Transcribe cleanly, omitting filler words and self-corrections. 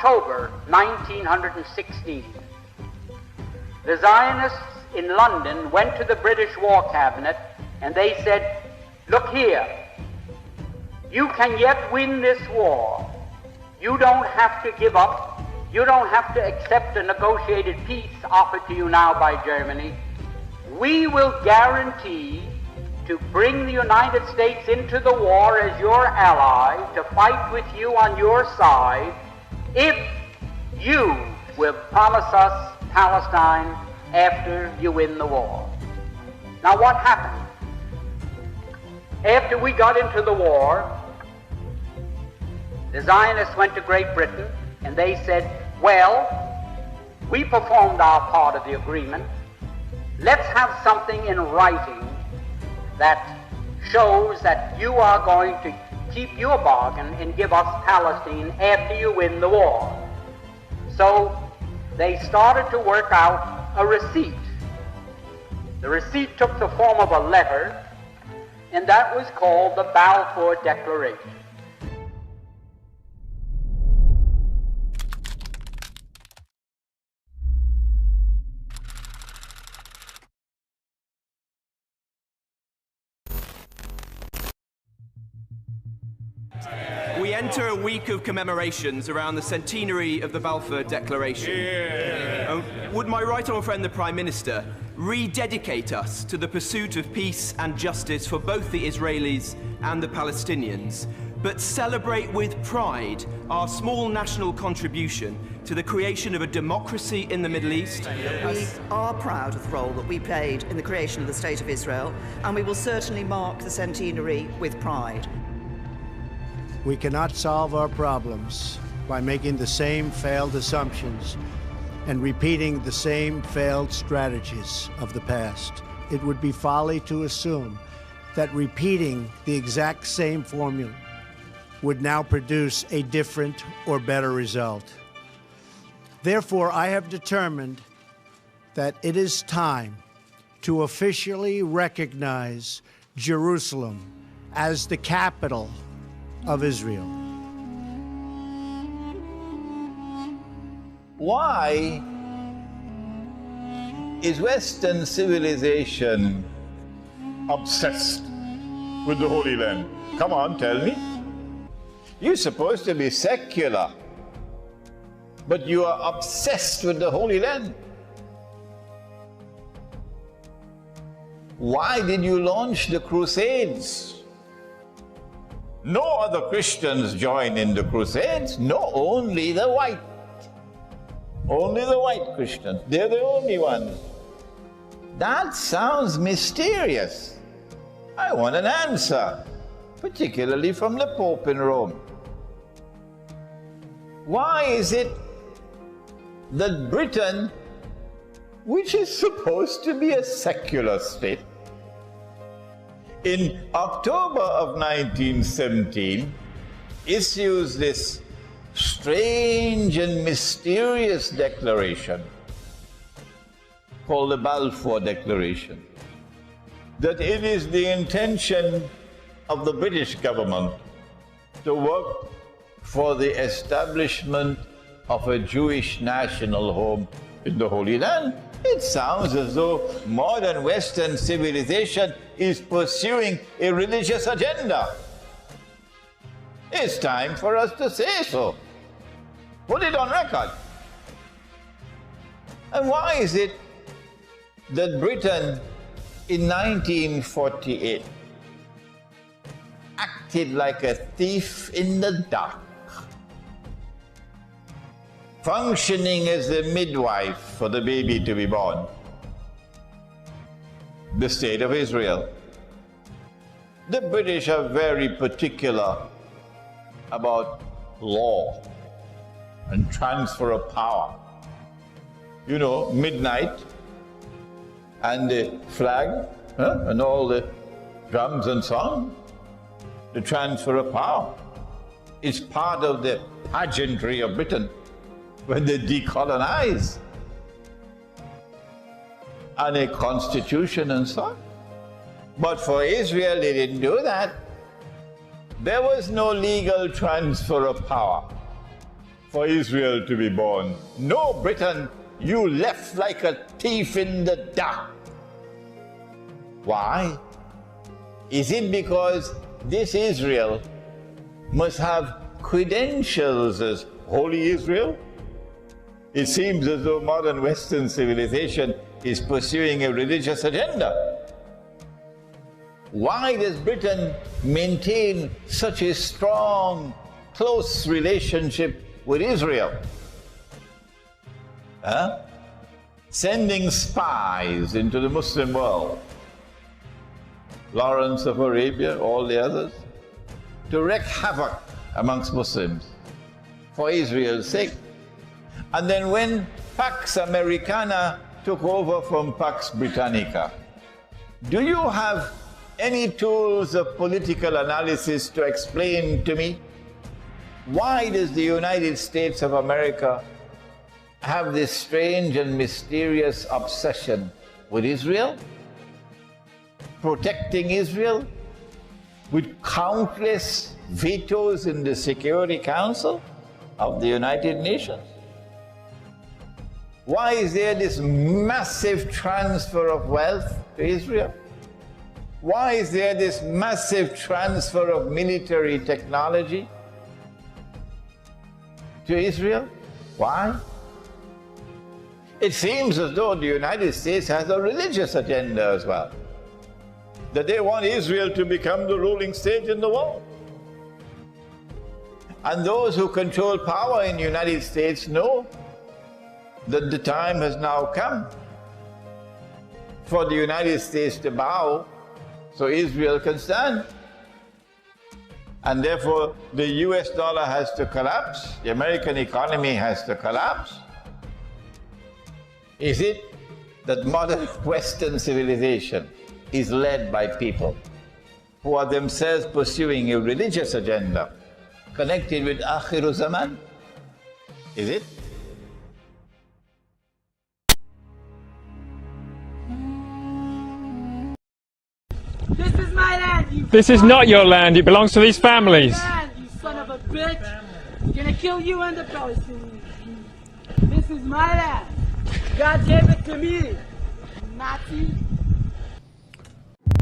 October 1916, the Zionists in London went to the British War Cabinet and they said, look here, you can yet win this war. You don't have to give up. You don't have to accept a negotiated peace offered to you now by Germany. We will guarantee to bring the United States into the war as your ally, to fight with you on your side, if you will promise us Palestine after you win the war. Now what happened? After we got into the war, the Zionists went to Great Britain and they said, well, we performed our part of the agreement. Let's have something in writing that shows that you are going to keep your bargain and give us Palestine after you win the war. So they started to work out a receipt. The receipt took the form of a letter, and that was called the Balfour Declaration. We enter a week of commemorations around the centenary of the Balfour Declaration. Yeah. Would my right honourable friend, the Prime Minister, rededicate us to the pursuit of peace and justice for both the Israelis and the Palestinians, but celebrate with pride our small national contribution to the creation of a democracy in the Middle East? We are proud of the role that we played in the creation of the State of Israel, and we will certainly mark the centenary with pride. We cannot solve our problems by making the same failed assumptions and repeating the same failed strategies of the past. It would be folly to assume that repeating the exact same formula would now produce a different or better result. Therefore, I have determined that it is time to officially recognize Jerusalem as the capital of Israel. Why is Western civilization obsessed with the Holy Land? Come on, tell me. You're supposed to be secular, but you are obsessed with the Holy Land. Why did you launch the Crusades? No other Christians join in the Crusades. No, only the white. Only the white Christians. They're the only ones. That sounds mysterious. I want an answer, particularly from the Pope in Rome. Why is it that Britain, which is supposed to be a secular state, in October of 1917, issues this strange and mysterious declaration called the Balfour Declaration, that it is the intention of the British government to work for the establishment of a Jewish national home in the Holy Land. It sounds as though modern Western civilization is pursuing a religious agenda. It's time for us to say so. Put it on record. And why is it that Britain in 1948 acted like a thief in the dark, functioning as the midwife for the baby to be born? The State of Israel. The British are very particular about law and transfer of power. You know, midnight and the flag and all the drums and song. The transfer of power is part of the pageantry of Britain when they decolonize, and a constitution and so on. But for Israel, they didn't do that. There was no legal transfer of power. for Israel to be born. No, Britain, you left like a thief in the dark. Why? Is it because this Israel must have credentials as Holy Israel? It seems as though modern Western civilization is pursuing a religious agenda. Why does Britain maintain such a strong, close relationship with Israel? Sending spies into the Muslim world, Lawrence of Arabia, all the others, to wreak havoc amongst Muslims for Israel's sake. And then when Pax Americana took over from Pax Britannica, do you have any tools of political analysis to explain to me why does the United States of America have this strange and mysterious obsession with Israel, protecting Israel, with countless vetoes in the Security Council of the United Nations? Why is there this massive transfer of wealth to Israel? Why is there this massive transfer of military technology to Israel? Why? It seems as though the United States has a religious agenda as well, that they want Israel to become the ruling state in the world. And those who control power in the United States know that the time has now come for the United States to bow so Israel can stand. And therefore the US dollar has to collapse, the American economy has to collapse. Is it that modern Western civilization is led by people who are themselves pursuing a religious agenda connected with Akhiru Zaman? Is it? This is my land, you This is not your land, it belongs to these families. land, you son of a bitch. I'm gonna kill you and the Palestinians. This is my land. God gave it to me. Nazi.